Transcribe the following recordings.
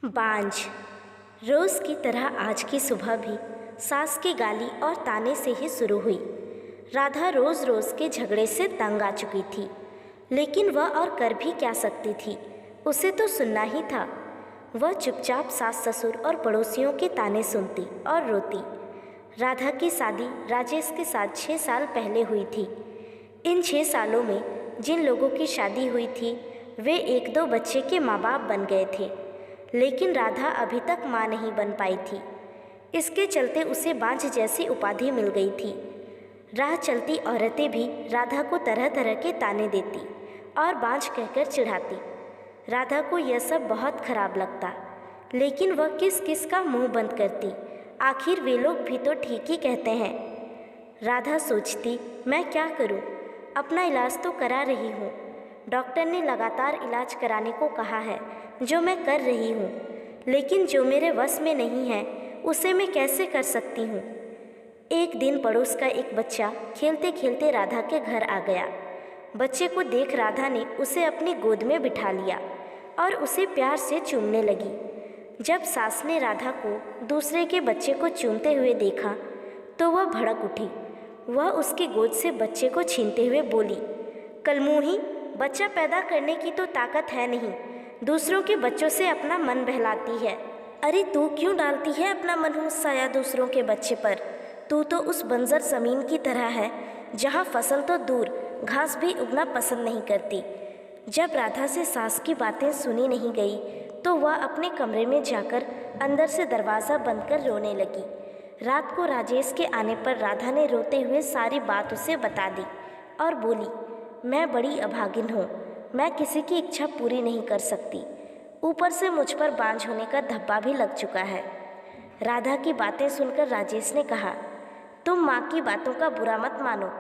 बांझ। रोज़ की तरह आज की सुबह भी सास की गाली और ताने से ही शुरू हुई। राधा रोज़ रोज़ के झगड़े से तंग आ चुकी थी, लेकिन वह और कर भी क्या सकती थी। उसे तो सुनना ही था। वह चुपचाप सास ससुर और पड़ोसियों के ताने सुनती और रोती। राधा की शादी राजेश के साथ 6 साल पहले हुई थी। इन 6 सालों में जिन लोगों की शादी हुई थी वे 1-2 बच्चे के माँ बाप बन गए थे, लेकिन राधा अभी तक माँ नहीं बन पाई थी। इसके चलते उसे बांझ जैसी उपाधि मिल गई थी। राह चलती औरतें भी राधा को तरह तरह के ताने देती और बांझ कहकर चिढ़ाती। राधा को यह सब बहुत खराब लगता, लेकिन वह किस किस का मुंह बंद करती। आखिर वे लोग भी तो ठीक ही कहते हैं। राधा सोचती, मैं क्या करूं? अपना इलाज तो करा रही हूं। डॉक्टर ने लगातार इलाज कराने को कहा है, जो मैं कर रही हूँ, लेकिन जो मेरे वश में नहीं है उसे मैं कैसे कर सकती हूँ। एक दिन पड़ोस का एक बच्चा खेलते खेलते राधा के घर आ गया। बच्चे को देख राधा ने उसे अपनी गोद में बिठा लिया और उसे प्यार से चूमने लगी। जब सास ने राधा को दूसरे के बच्चे को चूमते हुए देखा तो वह भड़क उठी। वह उसकी गोद से बच्चे को छीनते हुए बोली, कलमुही, बच्चा पैदा करने की तो ताकत है नहीं, दूसरों के बच्चों से अपना मन बहलाती है। अरे तू क्यों डालती है अपना मनहूस साया दूसरों के बच्चे पर? तू तो उस बंजर ज़मीन की तरह है जहाँ फसल तो दूर घास भी उगना पसंद नहीं करती। जब राधा से सास की बातें सुनी नहीं गई तो वह अपने कमरे में जाकर अंदर से दरवाज़ा बंद कर रोने लगी। रात को राजेश के आने पर राधा ने रोते हुए सारी बात उसे बता दी और बोली, मैं बड़ी अभागिन हूँ, मैं किसी की इच्छा पूरी नहीं कर सकती। ऊपर से मुझ पर बांझ होने का धब्बा भी लग चुका है। राधा की बातें सुनकर राजेश ने कहा, तुम माँ की बातों का बुरा मत मानो,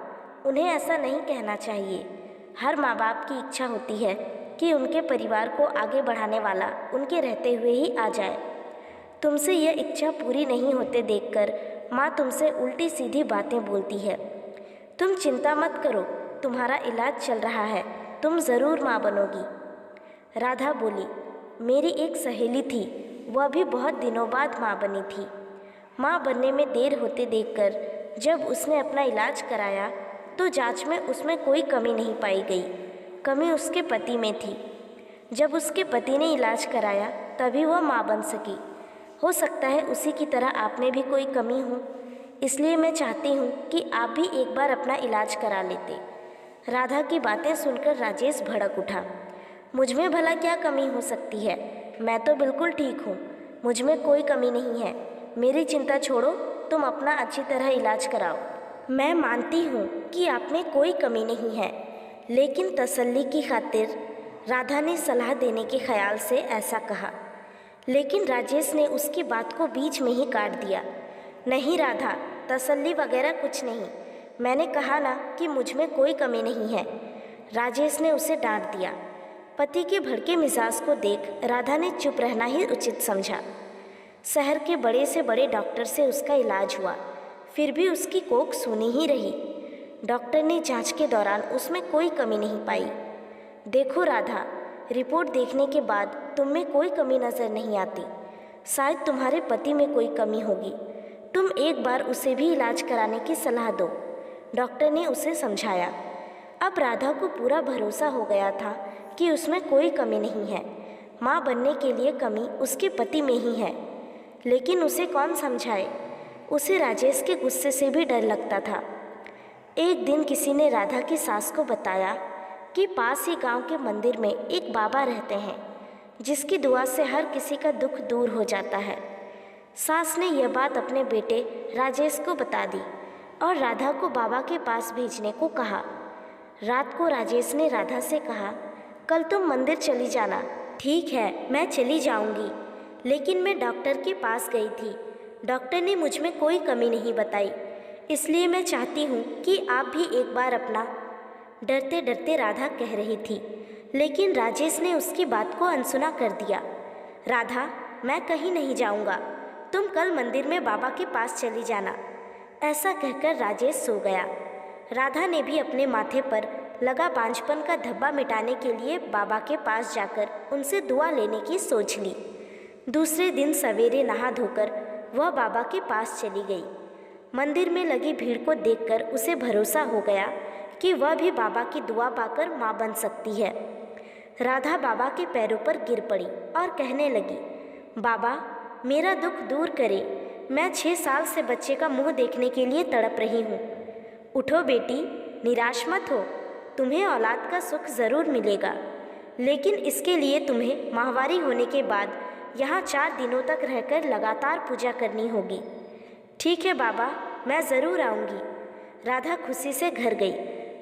उन्हें ऐसा नहीं कहना चाहिए। हर माँ बाप की इच्छा होती है कि उनके परिवार को आगे बढ़ाने वाला उनके रहते हुए ही आ जाए। तुमसे यह इच्छा पूरी नहीं होते देखकर माँ तुमसे उल्टी सीधी बातें बोलती है। तुम चिंता मत करो, तुम्हारा इलाज चल रहा है, तुम ज़रूर माँ बनोगी। राधा बोली, मेरी एक सहेली थी, वह भी बहुत दिनों बाद माँ बनी थी। माँ बनने में देर होते देखकर जब उसने अपना इलाज कराया तो जांच में उसमें कोई कमी नहीं पाई गई। कमी उसके पति में थी। जब उसके पति ने इलाज कराया तभी वह माँ बन सकी। हो सकता है उसी की तरह आप में भी कोई कमी हो, इसलिए मैं चाहती हूँ कि आप भी एक बार अपना इलाज करा लेते। राधा की बातें सुनकर राजेश भड़क उठा। मुझ में भला क्या कमी हो सकती है? मैं तो बिल्कुल ठीक हूँ, मुझ में कोई कमी नहीं है। मेरी चिंता छोड़ो, तुम अपना अच्छी तरह इलाज कराओ। मैं मानती हूँ कि आप में कोई कमी नहीं है, लेकिन तसल्ली की खातिर राधा ने सलाह देने के ख्याल से ऐसा कहा। लेकिन राजेश ने उसकी बात को बीच में ही काट दिया। नहीं राधा, तसल्ली वगैरह कुछ नहीं, मैंने कहा ना कि मुझ में कोई कमी नहीं है। राजेश ने उसे डांट दिया। पति के भड़के मिजाज को देख राधा ने चुप रहना ही उचित समझा। शहर के बड़े से बड़े डॉक्टर से उसका इलाज हुआ, फिर भी उसकी कोख सूनी ही रही। डॉक्टर ने जांच के दौरान उसमें कोई कमी नहीं पाई। देखो राधा, रिपोर्ट देखने के बाद तुम में कोई कमी नज़र नहीं आती। शायद तुम्हारे पति में कोई कमी होगी। तुम एक बार उसे भी इलाज कराने की सलाह दो, डॉक्टर ने उसे समझाया। अब राधा को पूरा भरोसा हो गया था कि उसमें कोई कमी नहीं है। माँ बनने के लिए कमी उसके पति में ही है, लेकिन उसे कौन समझाए? उसे राजेश के गुस्से से भी डर लगता था। एक दिन किसी ने राधा की सास को बताया कि पास ही गांव के मंदिर में एक बाबा रहते हैं, जिसकी दुआ से हर किसी का दुख दूर हो जाता है। सास ने यह बात अपने बेटे राजेश को बता दी और राधा को बाबा के पास भेजने को कहा। रात को राजेश ने राधा से कहा, कल तुम मंदिर चली जाना। ठीक है, मैं चली जाऊंगी, लेकिन मैं डॉक्टर के पास गई थी, डॉक्टर ने मुझ में कोई कमी नहीं बताई, इसलिए मैं चाहती हूँ कि आप भी एक बार अपना। डरते डरते राधा कह रही थी, लेकिन राजेश ने उसकी बात को अनसुना कर दिया। राधा, मैं कहीं नहीं जाऊँगा, तुम कल मंदिर में बाबा के पास चली जाना। ऐसा कहकर राजेश सो गया। राधा ने भी अपने माथे पर लगा बांझपन का धब्बा मिटाने के लिए बाबा के पास जाकर उनसे दुआ लेने की सोच ली। दूसरे दिन सवेरे नहा धोकर वह बाबा के पास चली गई। मंदिर में लगी भीड़ को देखकर उसे भरोसा हो गया कि वह भी बाबा की दुआ पाकर माँ बन सकती है। राधा बाबा के पैरों पर गिर पड़ी और कहने लगी, बाबा मेरा दुख दूर करें, मैं 6 साल से बच्चे का मुंह देखने के लिए तड़प रही हूँ। उठो बेटी, निराश मत हो, तुम्हें औलाद का सुख ज़रूर मिलेगा, लेकिन इसके लिए तुम्हें माहवारी होने के बाद यहाँ 4 दिनों तक रहकर लगातार पूजा करनी होगी। ठीक है बाबा, मैं ज़रूर आऊँगी। राधा खुशी से घर गई।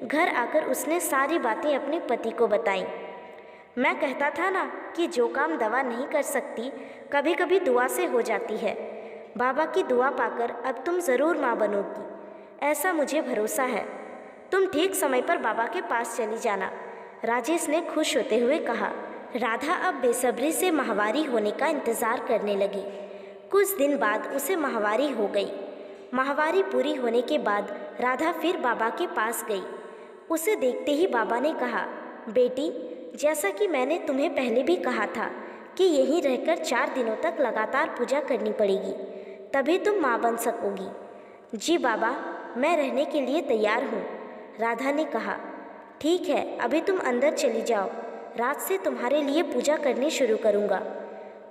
घर आकर उसने सारी बातें अपने पति को बताईं। मैं कहता था ना कि जो काम दवा नहीं कर सकती कभी कभी दुआ से हो जाती है। बाबा की दुआ पाकर अब तुम ज़रूर माँ बनोगी, ऐसा मुझे भरोसा है। तुम ठीक समय पर बाबा के पास चली जाना, राजेश ने खुश होते हुए कहा। राधा अब बेसब्री से माहवारी होने का इंतज़ार करने लगी। कुछ दिन बाद उसे माहवारी हो गई। माहवारी पूरी होने के बाद राधा फिर बाबा के पास गई। उसे देखते ही बाबा ने कहा, बेटी जैसा कि मैंने तुम्हें पहले भी कहा था कि यहीं रहकर 4 दिनों तक लगातार पूजा करनी पड़ेगी, तभी तुम माँ बन सकोगी। जी बाबा, मैं रहने के लिए तैयार हूँ, राधा ने कहा। ठीक है, अभी तुम अंदर चली जाओ, रात से तुम्हारे लिए पूजा करनी शुरू करूँगा।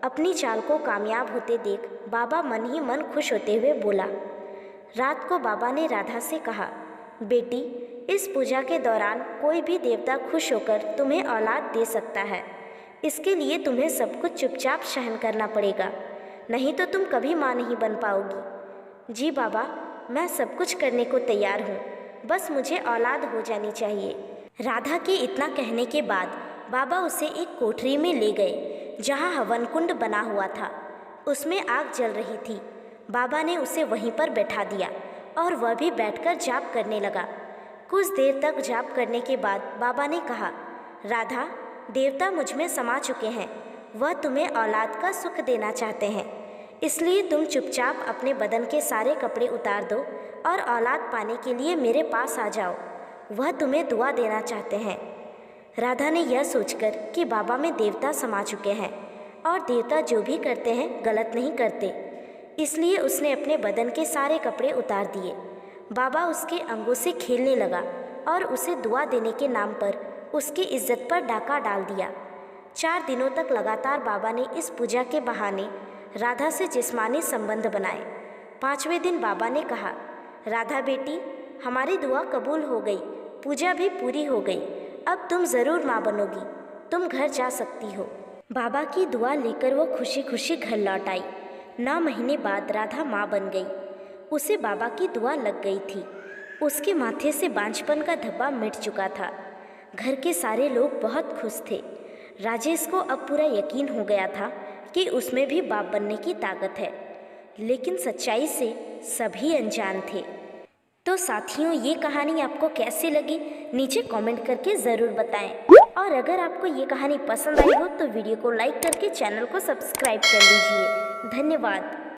अपनी चाल को कामयाब होते देख बाबा मन ही मन खुश होते हुए बोला। रात को बाबा ने राधा से कहा, बेटी इस पूजा के दौरान कोई भी देवता खुश होकर तुम्हें औलाद दे सकता है। इसके लिए तुम्हें सब कुछ चुपचाप सहन करना पड़ेगा, नहीं तो तुम कभी माँ नहीं बन पाओगी। जी बाबा, मैं सब कुछ करने को तैयार हूँ, बस मुझे औलाद हो जानी चाहिए। राधा के इतना कहने के बाद बाबा उसे एक कोठरी में ले गए जहाँ हवन कुंड बना हुआ था। उसमें आग जल रही थी। बाबा ने उसे वहीं पर बैठा दिया और वह भी बैठकर जाप करने लगा। कुछ देर तक जाप करने के बाद बाबा ने कहा, राधा देवता मुझ में समा चुके हैं, वह तुम्हें औलाद का सुख देना चाहते हैं, इसलिए तुम चुपचाप अपने बदन के सारे कपड़े उतार दो और औलाद पाने के लिए मेरे पास आ जाओ, वह तुम्हें दुआ देना चाहते हैं। राधा ने यह सोचकर कि बाबा में देवता समा चुके हैं और देवता जो भी करते हैं गलत नहीं करते, इसलिए उसने अपने बदन के सारे कपड़े उतार दिए। बाबा उसके अंगों से खेलने लगा और उसे दुआ देने के नाम पर उसकी इज्जत पर डाका डाल दिया। 4 दिनों तक लगातार बाबा ने इस पूजा के बहाने राधा से जिस्मानी संबंध बनाए। 5वें दिन बाबा ने कहा, राधा बेटी हमारी दुआ कबूल हो गई, पूजा भी पूरी हो गई, अब तुम ज़रूर माँ बनोगी, तुम घर जा सकती हो। बाबा की दुआ लेकर वो खुशी खुशी घर लौट आई। 9 महीने बाद राधा माँ बन गई। उसे बाबा की दुआ लग गई थी। उसके माथे से बांझपन का धब्बा मिट चुका था। घर के सारे लोग बहुत खुश थे। राजेश को अब पूरा यकीन हो गया था कि उसमें भी बाप बनने की ताकत है, लेकिन सच्चाई से सभी अनजान थे। तो साथियों, ये कहानी आपको कैसी लगी नीचे कमेंट करके ज़रूर बताएं। और अगर आपको ये कहानी पसंद आई हो तो वीडियो को लाइक करके चैनल को सब्सक्राइब कर लीजिए। धन्यवाद।